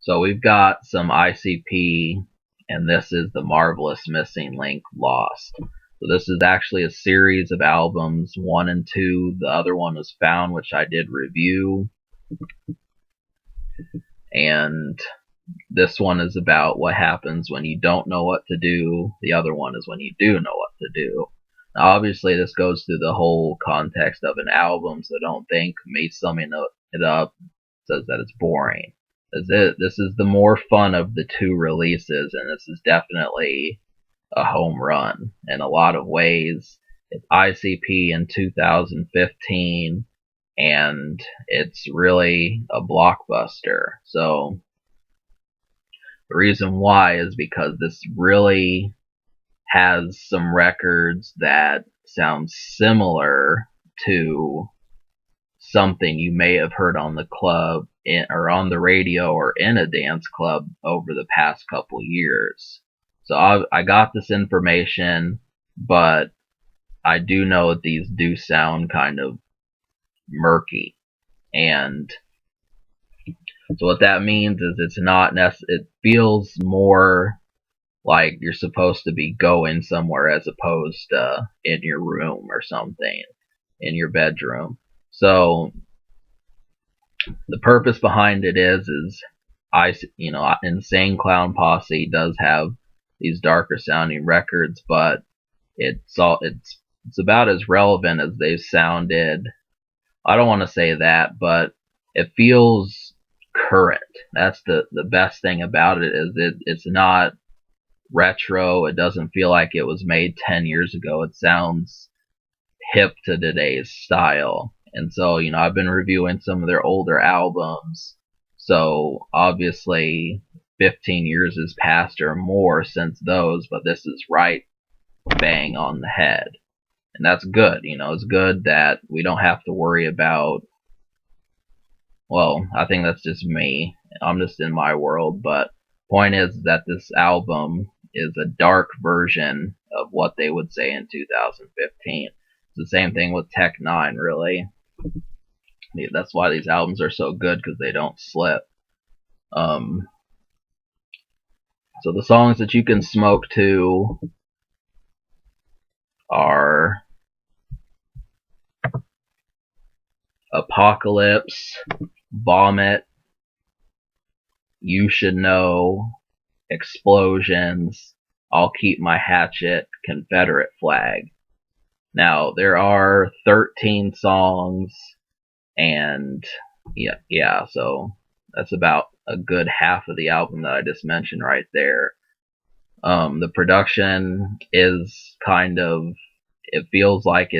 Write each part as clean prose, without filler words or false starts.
So we've got some ICP, and this is The Marvelous Missing Link Lost. So this is actually a series of albums, 1 and 2. The other one was Found, which I did review. And this one is about what happens when you don't know what to do. The other one is when you do know what to do. Now, obviously, this goes through the whole context of an album, so don't think me summing it up says that it's boring. This is the more fun of the two releases, and this is definitely a home run in a lot of ways. It's ICP in 2015, and it's really a blockbuster. So the reason why is because this really has some records that sound similar to something you may have heard on the club or on the radio or in a dance club over the past couple years. So I got this information, but I do know that these do sound kind of murky. And so what that means is it's not it feels more like you're supposed to be going somewhere as opposed to in your room or something, in your bedroom. So the purpose behind it is Insane Clown Posse does have these darker sounding records, but it's about as relevant as they've sounded. I don't want to say that, but it feels current. That's the best thing about it, is it's not retro. It doesn't feel like it was made 10 years ago. It sounds hip to today's style. And so, I've been reviewing some of their older albums. So obviously 15 years has passed or more since those, but this is right bang on the head. And that's good. It's good that we don't have to worry about, well, I think that's just me. I'm just in my world, but point is that this album is a dark version of what they would say in 2015. It's the same thing with Tech 9, really. That's why these albums are so good, because they don't slip. So the songs that you can smoke to are Apocalypse, Vomit, You Should Know, Explosions, I'll Keep My Hatchet, Confederate Flag. Now, there are 13 songs, and yeah, so that's about a good half of the album that I just mentioned right there. The production is kind of, it feels like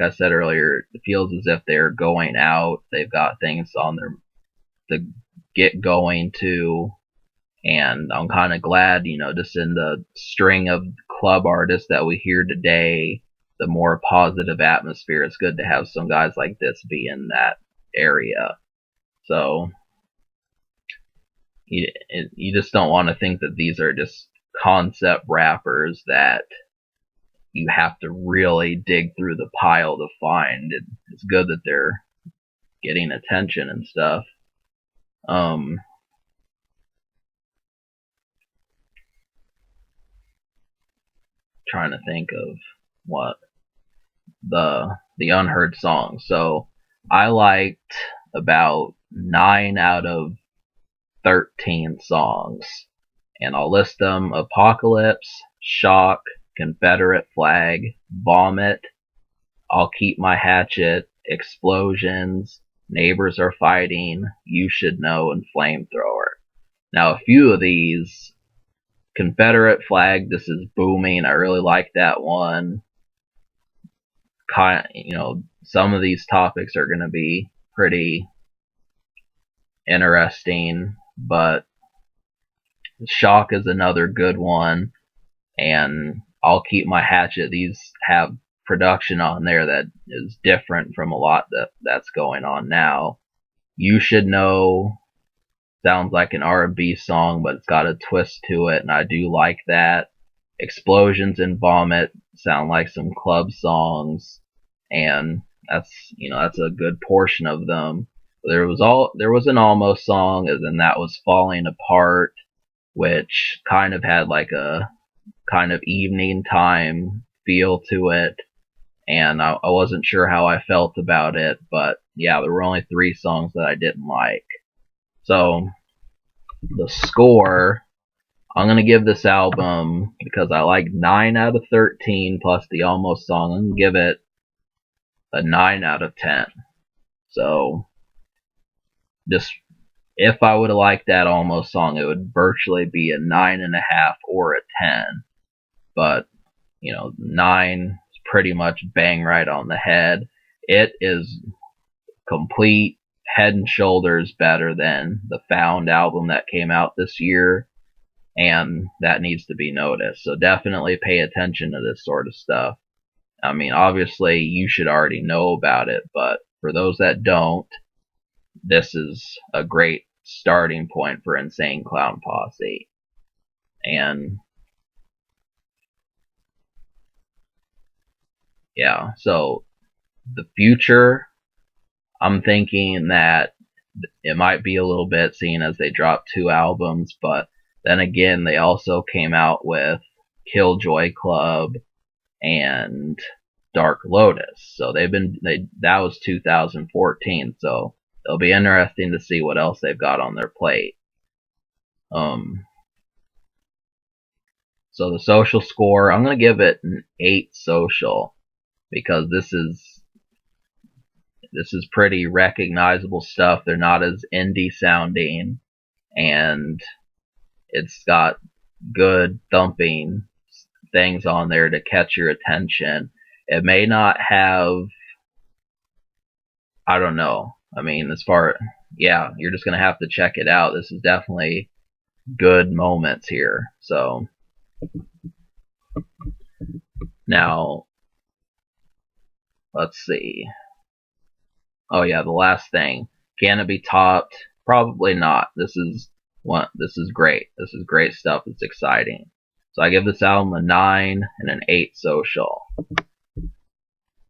I said earlier, it feels as if they're going out. They've got things on to get going to, and I'm kind of glad, just in the string of club artists that we hear today, the more positive atmosphere, it's good to have some guys like this be in that area. So you just don't want to think that these are just concept rappers that you have to really dig through the pile to find. It's good that they're getting attention and stuff. Trying to think of what the unheard songs. So I liked about 9 out of 13 songs, and I'll list them: Apocalypse, Shock, Confederate Flag, Vomit, I'll Keep My Hatchet, Explosions, Neighbors Are Fighting, You Should Know, and Flamethrower. Now, a few of these, Confederate Flag, this is booming. I really like that one. Some of these topics are going to be pretty interesting, but Shock is another good one, and I'll Keep My Hatchet. These have production on there that is different from a lot that's going on now. You Should Know sounds like an R&B song, but it's got a twist to it, and I do like that. Explosions and Vomit sound like some club songs, and that's a good portion of them. There was an almost song, and then that was Falling Apart, which kind of had like a kind of evening time feel to it, and I wasn't sure how I felt about it, but yeah, there were only 3 songs that I didn't like. So the score, I'm gonna give this album, because I like 9 out of 13 plus the almost song, I'm gonna give it a 9 out of 10. So just, if I would have liked that almost song, it would virtually be a 9.5 or a 10. But 9 is pretty much bang right on the head. It is complete head and shoulders better than the Found album that came out this year, and that needs to be noticed. So definitely pay attention to this sort of stuff. I mean, obviously you should already know about it, but for those that don't, this is a great starting point for Insane Clown Posse. And yeah, so the future, I'm thinking that it might be a little bit, seeing as they dropped 2 albums, but then again, they also came out with Killjoy Club and Dark Lotus. So that was 2014. So it'll be interesting to see what else they've got on their plate. So the social score, I'm gonna give it an 8 social, because this is pretty recognizable stuff. They're not as indie sounding, and it's got good thumping things on there to catch your attention. It may not have, I don't know. I mean, yeah, you're just gonna have to check it out. This is definitely good moments here. So now, let's see. Oh yeah, the last thing. Can it be topped? Probably not. This is great. This is great stuff. It's exciting. So I give this album a 9 and an 8 social.